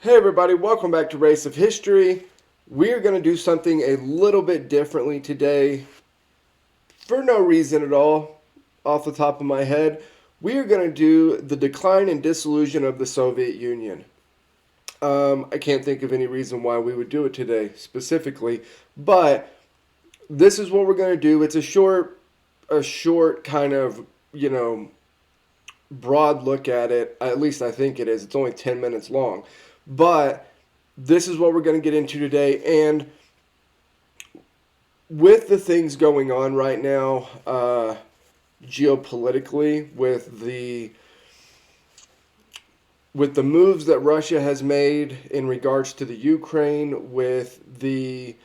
Hey everybody, welcome back to Race of History. We're going to do something a little bit differently today for no reason at all, off the top of my head. We are going to do the decline and dissolution of the Soviet Union. I can't think of any reason why we would do it today specifically, but this is what we're going to do. It's a short kind of, broad look at it. At least I think it is. It's only 10 minutes long. But this is what we're going to get into today. And with the things going on right now, geopolitically, with the moves that Russia has made in regards to the Ukraine, with the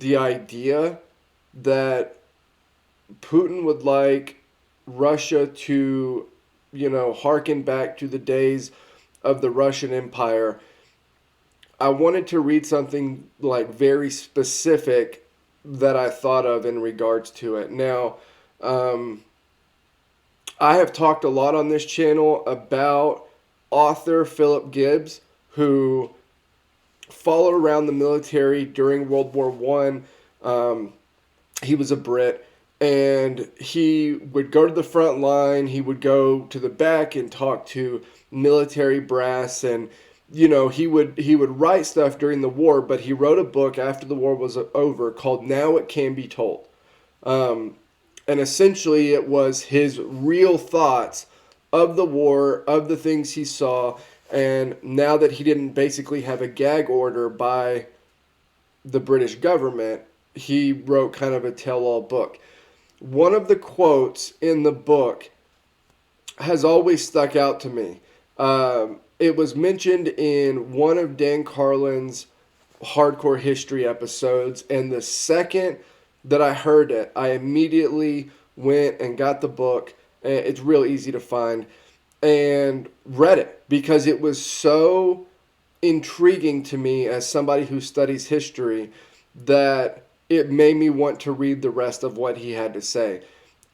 idea that Putin would like Russia to, harken back to the days of the Russian Empire. I wanted to read something like very specific that I thought of in regards to it. Now, I have talked a lot on this channel about author Philip Gibbs, who followed around the military during World War One. He was a Brit, and he would go to the front line. He would go to the back and talk to military brass, and he would write stuff during the war. But he wrote a book after the war was over called "Now It Can Be Told," and essentially it was his real thoughts of the war, of the things he saw, and now that he didn't basically have a gag order by the British government, he wrote kind of a tell-all book. One of the quotes in the book has always stuck out to me. It was mentioned in one of Dan Carlin's Hardcore History episodes, and the second that I heard it, I immediately went and got the book. It's real easy to find, and read it because it was so intriguing to me as somebody who studies history that it made me want to read the rest of what he had to say.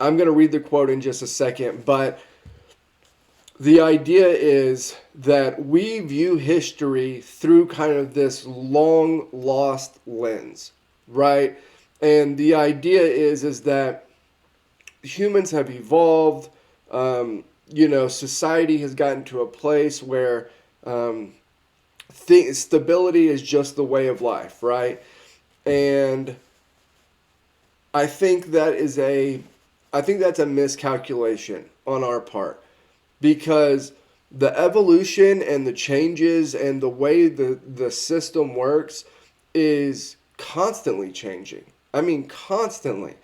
I'm going to read the quote in just a second, but the idea is that we view history through kind of this long lost lens, right? And the idea is that humans have evolved. Society has gotten to a place where stability is just the way of life, right? And I think that's a miscalculation on our part, because the evolution and the changes and the way the system works is constantly changing. I mean, constantly.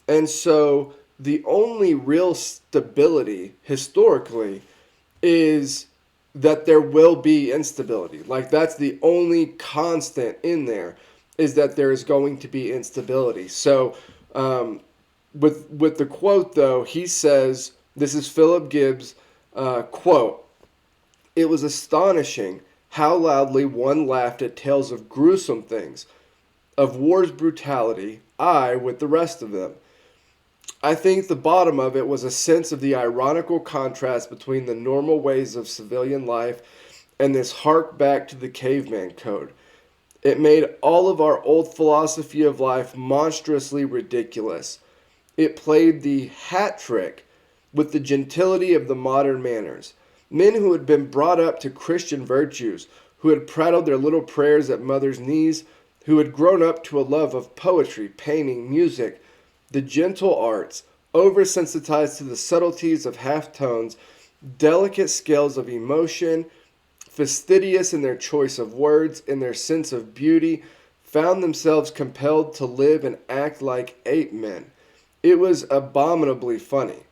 And so the only real stability historically is that there will be instability. Like, that's the only constant in there, is that there is going to be instability. So with the quote, though, he says, this is Philip Gibbs, quote, "It was astonishing how loudly one laughed at tales of gruesome things, of war's brutality, I with the rest of them. I think the bottom of it was a sense of the ironical contrast between the normal ways of civilian life and this hark back to the caveman code. It made all of our old philosophy of life monstrously ridiculous. It played the hat trick with the gentility of the modern manners. Men who had been brought up to Christian virtues, who had prattled their little prayers at mother's knees, who had grown up to a love of poetry, painting, music, the gentle arts, oversensitized to the subtleties of half-tones, delicate scales of emotion, fastidious in their choice of words, in their sense of beauty, found themselves compelled to live and act like ape men. It was abominably funny.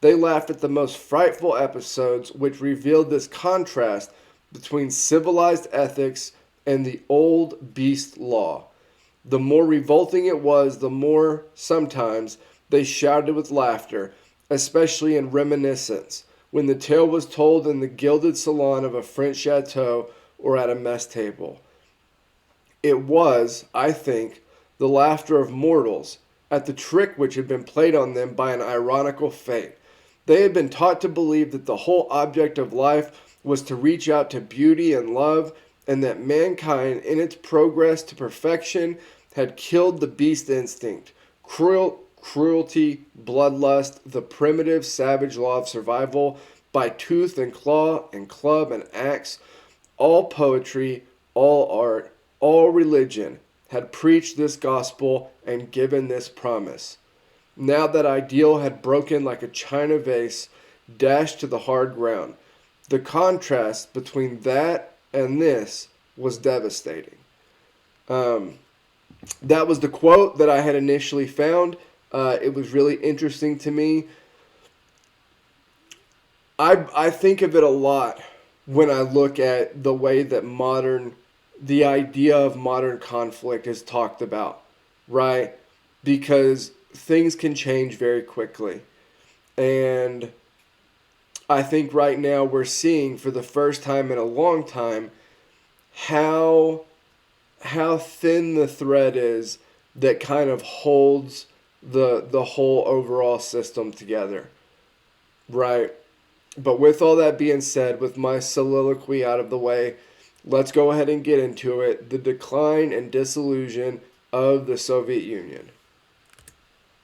They laughed at the most frightful episodes which revealed this contrast between civilized ethics and the old beast law. The more revolting it was, the more, sometimes, they shouted with laughter, especially in reminiscence, when the tale was told in the gilded salon of a French chateau or at a mess table. It was, I think, the laughter of mortals at the trick which had been played on them by an ironical fate. They had been taught to believe that the whole object of life was to reach out to beauty and love, and that mankind, in its progress to perfection, had killed the beast instinct, cruelty, bloodlust, the primitive savage law of survival, by tooth and claw and club and axe. All poetry, all art, all religion had preached this gospel and given this promise. Now that ideal had broken like a china vase, dashed to the hard ground. The contrast between that and this was devastating. That was the quote that I had initially found. It was really interesting to me. I think of it a lot when I look at the way that the idea of modern conflict is talked about, right? Because things can change very quickly. And I think right now we're seeing for the first time in a long time how thin the thread is that kind of holds the whole overall system together, right? But with all that being said, with my soliloquy out of the way, let's go ahead and get into it. The decline and dissolution of the Soviet Union.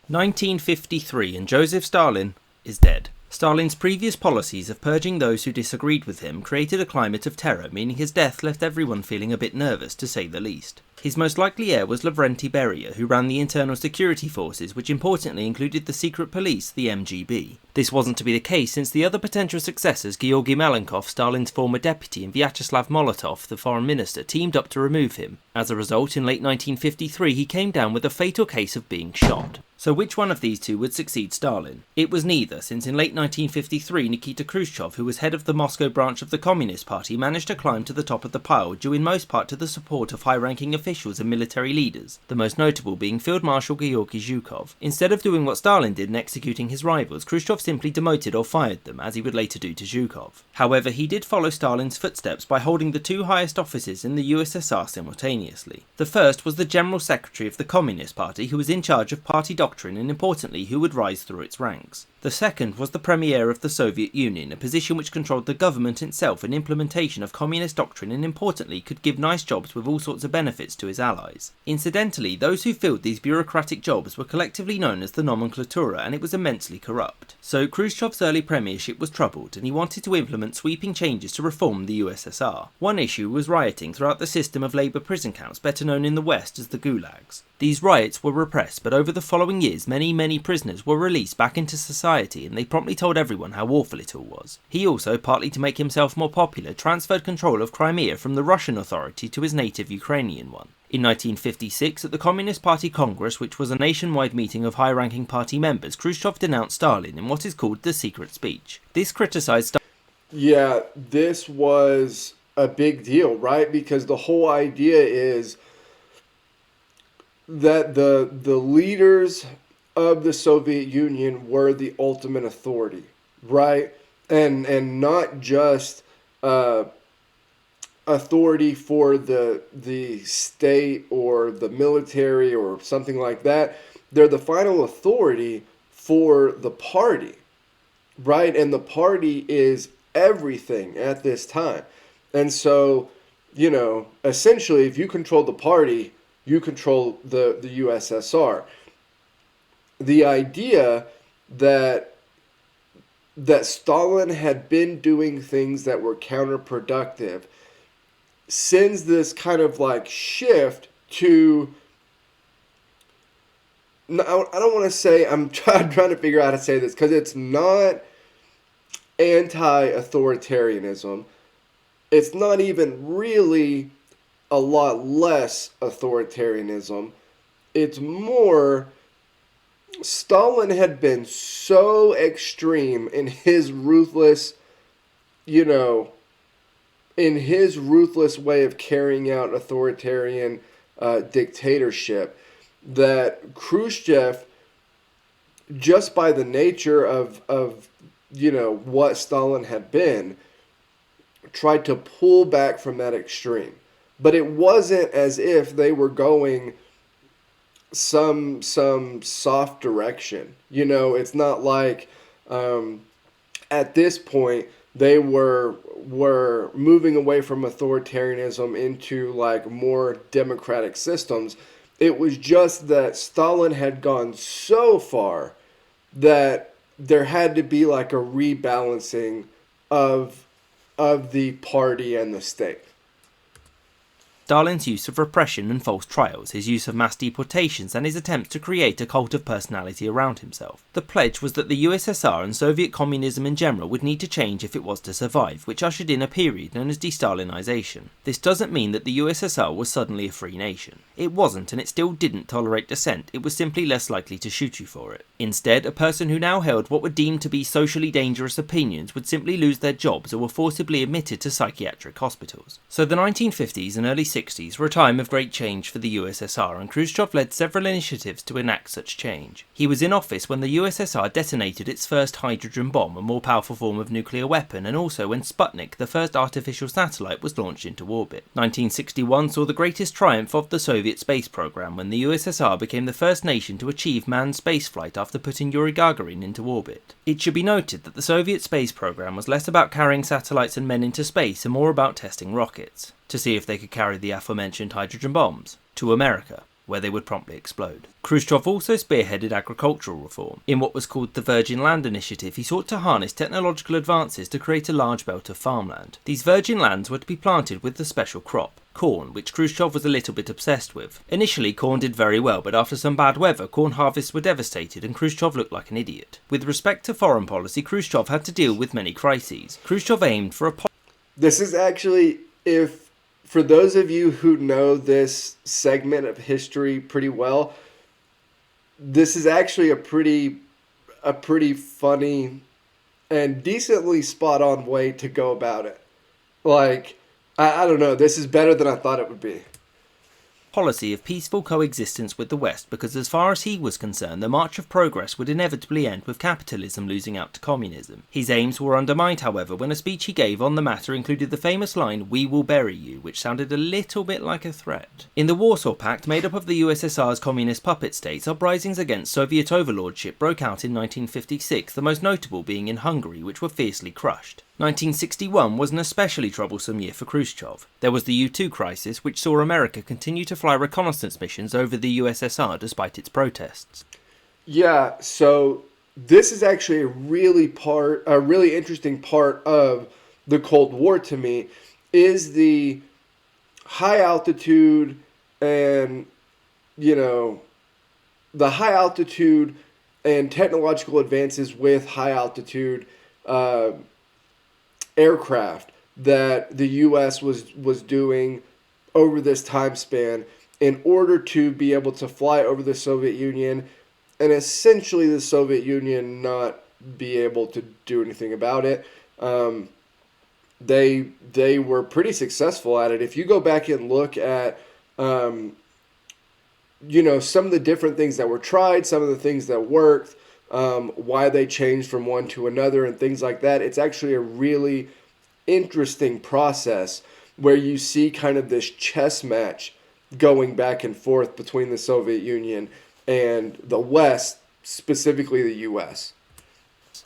1953, and Joseph Stalin is dead. Stalin's previous policies of purging those who disagreed with him created a climate of terror, meaning his death left everyone feeling a bit nervous, to say the least. His most likely heir was Lavrenti Beria, who ran the internal security forces, which importantly included the secret police, the MGB. This wasn't to be the case since the other potential successors, Georgy Malenkov, Stalin's former deputy, and Vyacheslav Molotov, the foreign minister, teamed up to remove him. As a result, in late 1953 he came down with a fatal case of being shot. So which one of these two would succeed Stalin? It was neither, since in late 1953 Nikita Khrushchev, who was head of the Moscow branch of the Communist Party, managed to climb to the top of the pile, due in most part to the support of high-ranking officials and military leaders, the most notable being Field Marshal Georgy Zhukov. Instead of doing what Stalin did and executing his rivals, Khrushchev simply demoted or fired them, as he would later do to Zhukov. However, he did follow Stalin's footsteps by holding the two highest offices in the USSR simultaneously. The first was the General Secretary of the Communist Party, who was in charge of party doctrine and, importantly, who would rise through its ranks. The second was the Premier of the Soviet Union, a position which controlled the government itself and implementation of communist doctrine, and importantly could give nice jobs with all sorts of benefits to his allies. Incidentally, those who filled these bureaucratic jobs were collectively known as the nomenklatura, and it was immensely corrupt. So Khrushchev's early premiership was troubled, and he wanted to implement sweeping changes to reform the USSR. One issue was rioting throughout the system of labour prison camps, better known in the West as the gulags. These riots were repressed, but over the following years many prisoners were released back into society, and they promptly told everyone how awful it all was. He also, partly to make himself more popular, transferred control of Crimea from the Russian authority to his native Ukrainian one. In 1956, at the Communist Party Congress, which was a nationwide meeting of high-ranking party members, Khrushchev denounced Stalin in what is called the secret speech. This criticised Yeah, this was a big deal, right? Because the whole idea is that the leaders of the Soviet Union were the ultimate authority, right? And not just authority for the state or the military or something like that. They're the final authority for the party, right? And the party is everything at this time. And so, essentially, if you control the party, you control the USSR. The idea that Stalin had been doing things that were counterproductive sends this kind of like shift to, I don't want to say, I'm trying to figure out how to say this, because it's not anti-authoritarianism. It's not even really a lot less authoritarianism. It's more, Stalin had been so extreme in his ruthless, in his ruthless way of carrying out authoritarian dictatorship, that Khrushchev, just by the nature of what Stalin had been, tried to pull back from that extreme. But it wasn't as if they were going some soft direction. It's not like at this point they were moving away from authoritarianism into like more democratic systems. It was just that Stalin had gone so far that there had to be like a rebalancing of the party and the state. Stalin's use of repression and false trials, his use of mass deportations, and his attempts to create a cult of personality around himself. The pledge was that the USSR and Soviet communism in general would need to change if it was to survive, which ushered in a period known as de-Stalinisation. This doesn't mean that the USSR was suddenly a free nation. It wasn't, and it still didn't tolerate dissent, it was simply less likely to shoot you for it. Instead, a person who now held what were deemed to be socially dangerous opinions would simply lose their jobs or were forcibly admitted to psychiatric hospitals. So the 1950s and early 60s were a time of great change for the USSR, and Khrushchev led several initiatives to enact such change. He was in office when the USSR detonated its first hydrogen bomb, a more powerful form of nuclear weapon, and also when Sputnik, the first artificial satellite, was launched into orbit. 1961 saw the greatest triumph of the Soviet space program, when the USSR became the first nation to achieve manned spaceflight after putting Yuri Gagarin into orbit. It should be noted that the Soviet space program was less about carrying satellites and men into space and more about testing rockets, to see if they could carry the aforementioned hydrogen bombs to America, where they would promptly explode. Khrushchev also spearheaded agricultural reform. In what was called the Virgin Land Initiative, he sought to harness technological advances to create a large belt of farmland. These virgin lands were to be planted with the special crop, corn, which Khrushchev was a little bit obsessed with. Initially, corn did very well, but after some bad weather, corn harvests were devastated and Khrushchev looked like an idiot. With respect to foreign policy, Khrushchev had to deal with many crises. Khrushchev aimed for a This is actually, for those of you who know this segment of history pretty well, this is actually a pretty funny and decently spot on way to go about it. Like, I don't know, this is better than I thought it would be. Policy of peaceful coexistence with the West, because as far as he was concerned, the march of progress would inevitably end with capitalism losing out to communism. His aims were undermined, however, when a speech he gave on the matter included the famous line, "We will bury you," which sounded a little bit like a threat. In the Warsaw Pact, made up of the USSR's communist puppet states, uprisings against Soviet overlordship broke out in 1956, the most notable being in Hungary, which were fiercely crushed. 1961 was an especially troublesome year for Khrushchev. There was the U-2 crisis, which saw America continue to fly reconnaissance missions over the USSR despite its protests. Yeah, so this is actually a really interesting part of the Cold War to me, is the high altitude and, the high altitude and technological advances with high altitude aircraft that the U.S. was doing over this time span in order to be able to fly over the Soviet Union and essentially the Soviet Union not be able to do anything about it. They were pretty successful at it. If you go back and look at some of the different things that were tried, some of the things that worked, why they changed from one to another and things like that, it's actually a really interesting process where you see kind of this chess match going back and forth between the Soviet Union and the West, specifically the US.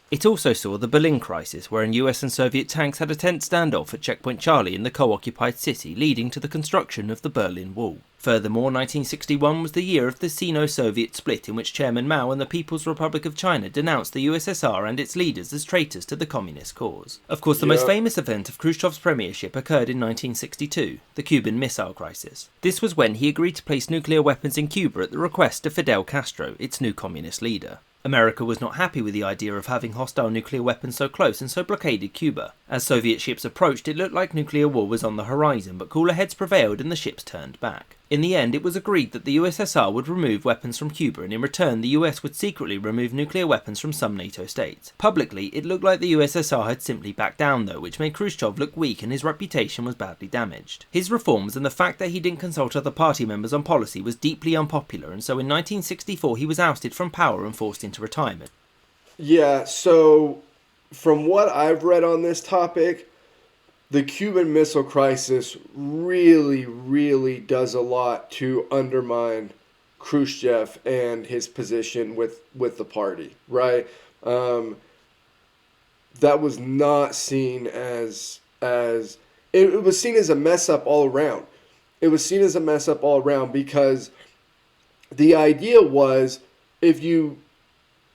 It also saw the Berlin crisis, wherein US and Soviet tanks had a tense standoff at Checkpoint Charlie in the co-occupied city, leading to the construction of the Berlin Wall. Furthermore, 1961 was the year of the Sino-Soviet split, in which Chairman Mao and the People's Republic of China denounced the USSR and its leaders as traitors to the communist cause. Of course, the most famous event of Khrushchev's premiership occurred in 1962, the Cuban Missile Crisis. This was when he agreed to place nuclear weapons in Cuba at the request of Fidel Castro, its new communist leader. America was not happy with the idea of having hostile nuclear weapons so close and so blockaded Cuba. As Soviet ships approached, it looked like nuclear war was on the horizon, but cooler heads prevailed and the ships turned back. In the end, it was agreed that the USSR would remove weapons from Cuba, and in return the US would secretly remove nuclear weapons from some NATO states. Publicly, it looked like the USSR had simply backed down though, which made Khrushchev look weak and his reputation was badly damaged. His reforms and the fact that he didn't consult other party members on policy was deeply unpopular, and so in 1964 he was ousted from power and forced into retirement. Yeah, so from what I've read on this topic, the Cuban Missile Crisis really does a lot to undermine Khrushchev and his position with the party, right? that was not seen as it was seen as a mess up all around. It was seen as a mess up all around because the idea was if you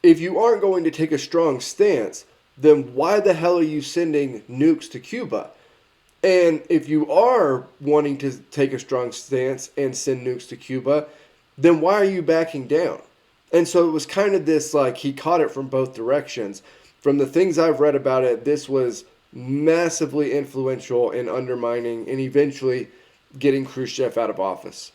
aren't going to take a strong stance, then why the hell are you sending nukes to Cuba? And if you are wanting to take a strong stance and send nukes to Cuba, then why are you backing down? And so it was kind of this, like, he caught it from both directions. From the things I've read about it, this was massively influential in undermining and eventually getting Khrushchev out of office.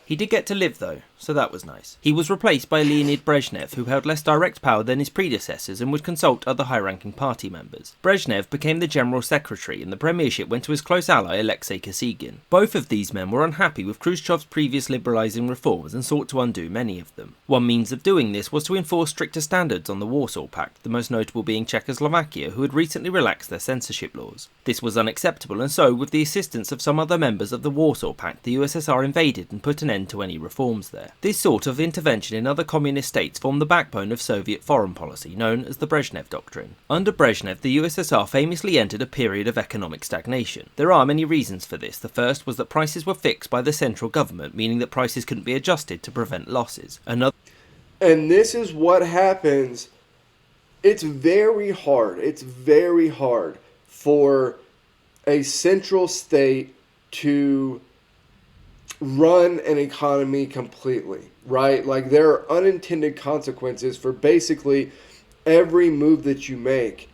He did get to live, though, so that was nice. He was replaced by Leonid Brezhnev, who held less direct power than his predecessors and would consult other high-ranking party members. Brezhnev became the general secretary, and the premiership went to his close ally Alexei Kosygin. Both of these men were unhappy with Khrushchev's previous liberalising reforms and sought to undo many of them. One means of doing this was to enforce stricter standards on the Warsaw Pact, the most notable being Czechoslovakia, who had recently relaxed their censorship laws. This was unacceptable, and so, with the assistance of some other members of the Warsaw Pact, the USSR invaded and put an end to any reforms there. This sort of intervention in other communist states formed the backbone of Soviet foreign policy, known as the Brezhnev Doctrine. Under Brezhnev, the USSR famously entered a period of economic stagnation. There are many reasons for this. The first was that prices were fixed by the central government, meaning that prices couldn't be adjusted to prevent losses. And this is what happens. It's very hard for a central state to run an economy completely, right? Like, there are unintended consequences for basically every move that you make,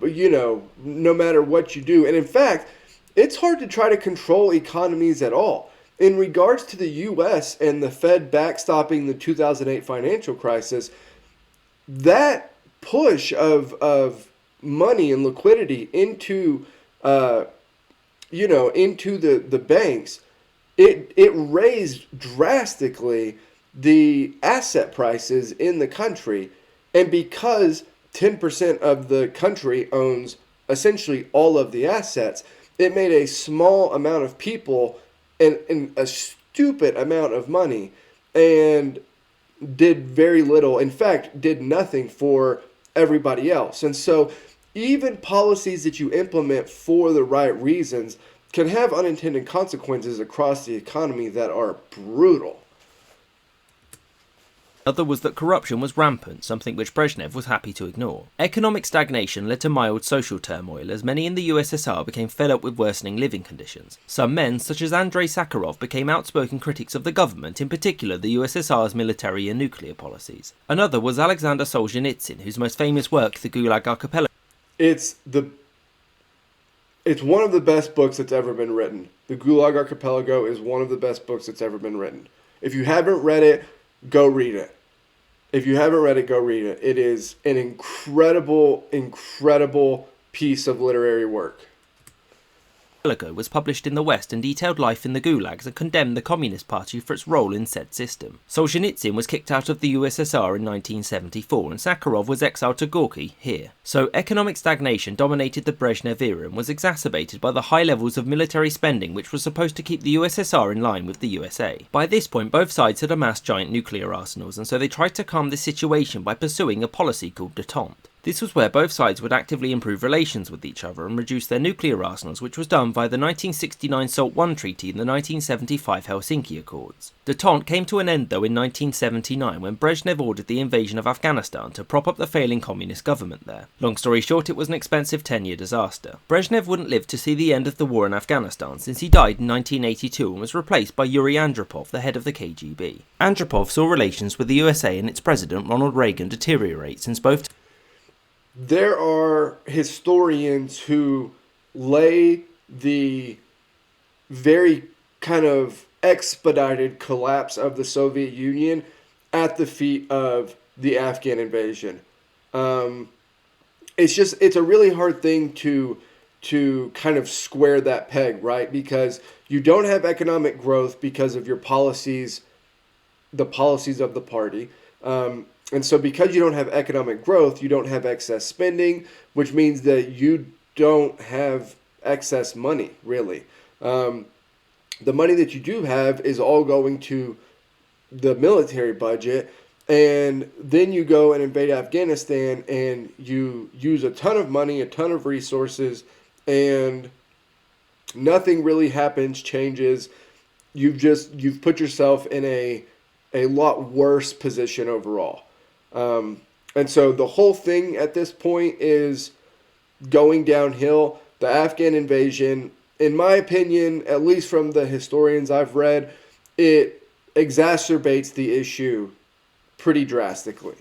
but no matter what you do. And in fact, it's hard to try to control economies at all. In regards to the US and the Fed backstopping the 2008 financial crisis, that push of money and liquidity into into the banks, it raised drastically the asset prices in the country. And because 10% of the country owns essentially all of the assets, it made a small amount of people and a stupid amount of money and did very little, in fact, did nothing for everybody else. And so even policies that you implement for the right reasons can have unintended consequences across the economy that are brutal. Another was that corruption was rampant, something which Brezhnev was happy to ignore. Economic stagnation led to mild social turmoil, as many in the USSR became fed up with worsening living conditions. Some men, such as Andrei Sakharov, became outspoken critics of the government, in particular the USSR's military and nuclear policies. Another was Alexander Solzhenitsyn, whose most famous work, The Gulag Archipelago, It's one of the best books that's ever been written. The Gulag Archipelago is one of the best books that's ever been written. If you haven't read it, go read it. If you haven't read it, go read it. It is an incredible piece of literary work. was published in the West and detailed life in the gulags and condemned the Communist Party for its role in said system. Solzhenitsyn was kicked out of the USSR in 1974 and Sakharov was exiled to Gorky, here. So economic stagnation dominated the Brezhnev era and was exacerbated by the high levels of military spending which was supposed to keep the USSR in line with the USA. By this point both sides had amassed giant nuclear arsenals and so they tried to calm this situation by pursuing a policy called détente. This was where both sides would actively improve relations with each other and reduce their nuclear arsenals, which was done via the 1969 SALT I Treaty and the 1975 Helsinki Accords. Détente came to an end though in 1979 when Brezhnev ordered the invasion of Afghanistan to prop up the failing communist government there. Long story short, it was an expensive 10-year disaster. Brezhnev wouldn't live to see the end of the war in Afghanistan since he died in 1982 and was replaced by Yuri Andropov, the head of the KGB. Andropov saw relations with the USA and its president Ronald Reagan deteriorate since both There are historians who lay the very kind of expedited collapse of the Soviet Union at the feet of the Afghan invasion. It's a really hard thing to kind of square that peg, right? Because you don't have economic growth because of your policies, the policies of the party. And so because you don't have economic growth, you don't have excess spending, which means that you don't have excess money, really. The money that you do have is all going to the military budget, And then you go and invade Afghanistan and you use a ton of money, a ton of resources, and nothing really happens, changes. You've put yourself in a lot worse position overall. And so the whole thing at this point is going downhill. The Afghan invasion, in my opinion, at least from the historians I've read, it exacerbates the issue pretty drastically.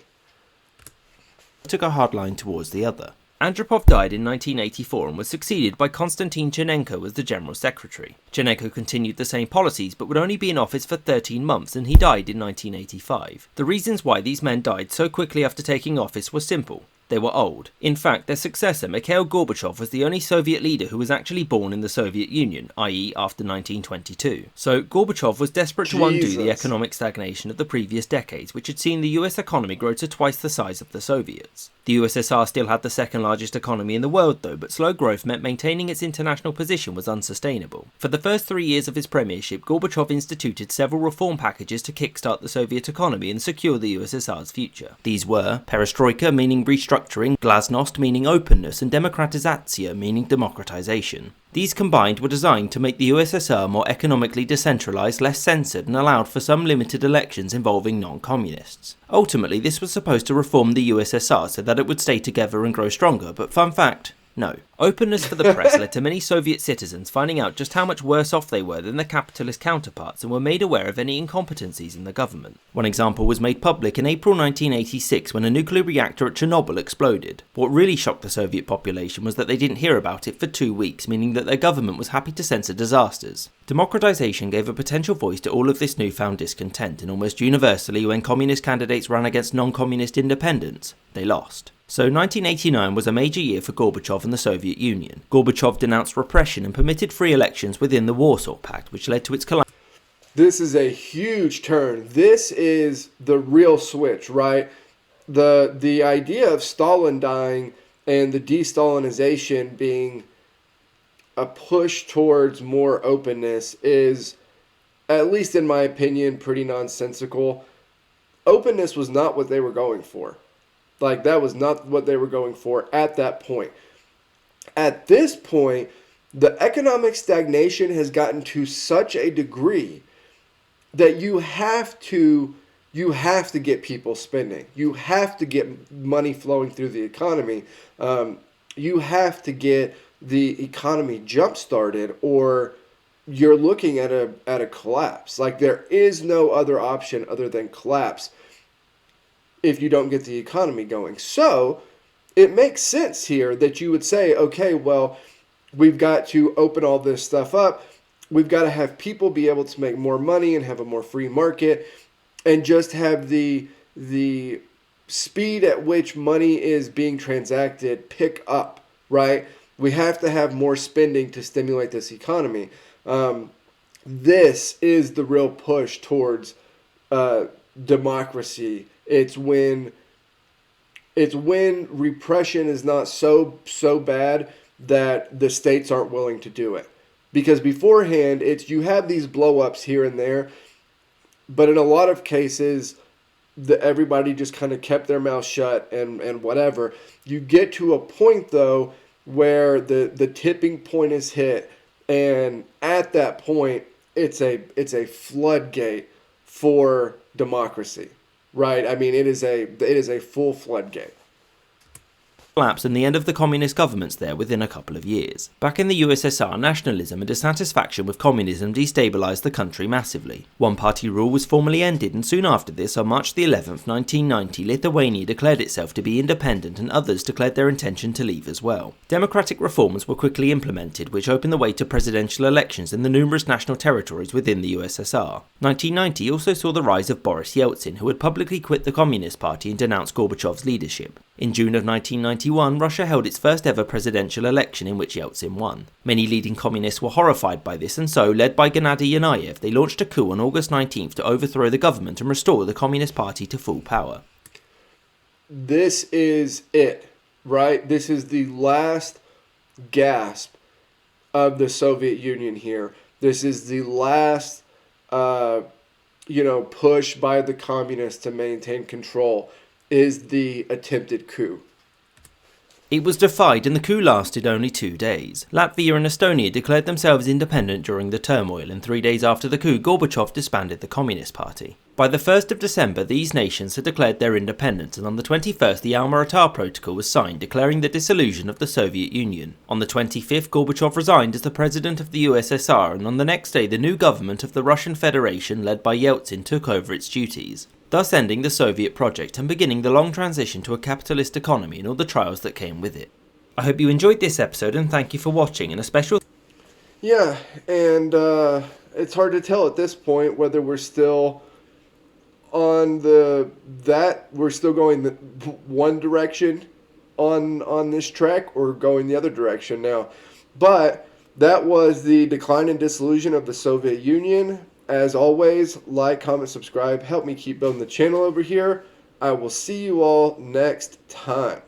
Took a hard line towards the other. Andropov died in 1984 and was succeeded by Konstantin Chernenko as the General Secretary. Chernenko continued the same policies but would only be in office for 13 months, and he died in 1985. The reasons why these men died so quickly after taking office were simple. They were old. In fact, their successor, Mikhail Gorbachev, was the only Soviet leader who was actually born in the Soviet Union, i.e. after 1922. So Gorbachev was desperate to undo the economic stagnation of the previous decades, which had seen the US economy grow to twice the size of the Soviets. The USSR still had the second largest economy in the world though, but slow growth meant maintaining its international position was unsustainable. For the first 3 years of his premiership, Gorbachev instituted several reform packages to kickstart the Soviet economy and secure the USSR's future. These were perestroika, meaning restructuring, glasnost, meaning openness, and demokratizatsiya, meaning democratization. These combined were designed to make the USSR more economically decentralized, less censored, and allowed for some limited elections involving non-communists. Ultimately, this was supposed to reform the USSR so that it would stay together and grow stronger, but fun fact, no. Openness for the press led to many Soviet citizens finding out just how much worse off they were than their capitalist counterparts and were made aware of any incompetencies in the government. One example was made public in April 1986 when a nuclear reactor at Chernobyl exploded. What really shocked the Soviet population was that they didn't hear about it for 2 weeks, meaning that their government was happy to censor disasters. Democratization gave a potential voice to all of this newfound discontent, and almost universally when communist candidates ran against non-communist independents, they lost. So 1989 was a major year for Gorbachev and the Soviet Union. Gorbachev denounced repression and permitted free elections within the Warsaw Pact, which led to its collapse. This is a huge turn. This is the real switch, right? The idea of Stalin dying and the de-Stalinization being a push towards more openness is, at least in my opinion, pretty nonsensical. Openness was not what they were going for. Like, that was not what they were going for at that point. At this point, the economic stagnation has gotten to such a degree that you have to get people spending. You have to get money flowing through the economy. You have to get the economy jump-started, or you're looking at a collapse. Like, there is no other option other than collapse if you don't get the economy going. So it makes sense here that you would say, okay, well, we've got to open all this stuff up. We've got to have people be able to make more money and have a more free market, and just have the speed at which money is being transacted pick up, right? We have to have more spending to stimulate this economy. This is the real push towards democracy. It's when repression is not so bad that the states aren't willing to do it. Because beforehand, you have these blow-ups here and there, but in a lot of cases, everybody just kind of kept their mouth shut and whatever. You get to a point, though, where the tipping point is hit, and at that point, it's a floodgate for democracy. Right, I mean, it is a full floodgate. Collapse and the end of the communist governments there within a couple of years. Back in the USSR, nationalism and dissatisfaction with communism destabilised the country massively. One-party rule was formally ended, and soon after this, on March the 11th, 1990, Lithuania declared itself to be independent, and others declared their intention to leave as well. Democratic reforms were quickly implemented, which opened the way to presidential elections in the numerous national territories within the USSR. 1990 also saw the rise of Boris Yeltsin, who had publicly quit the Communist Party and denounced Gorbachev's leadership. In June of 1991, Russia held its first ever presidential election in which Yeltsin won. Many leading communists were horrified by this, and so, led by Gennady Yanayev, they launched a coup on August 19th to overthrow the government and restore the Communist Party to full power. This is it, right? This is the last gasp of the Soviet Union here. This is the last push by the communists to maintain control is the attempted coup. It was defied and the coup lasted only 2 days. Latvia and Estonia declared themselves independent during the turmoil, and 3 days after the coup, Gorbachev disbanded the Communist Party. By the 1st of December, these nations had declared their independence, and on the 21st, the Alma-Ata Protocol was signed, declaring the dissolution of the Soviet Union. On the 25th, Gorbachev resigned as the president of the USSR, and on the next day, the new government of the Russian Federation, led by Yeltsin, took over its duties, thus ending the Soviet project and beginning the long transition to a capitalist economy and all the trials that came with it. I hope you enjoyed this episode and thank you for watching, and a special... Yeah, and it's hard to tell at this point whether we're still on we're still going the one direction on this track or going the other direction now. But that was the decline and dissolution of the Soviet Union. As always, like, comment, subscribe. Help me keep building the channel over here. I will see you all next time.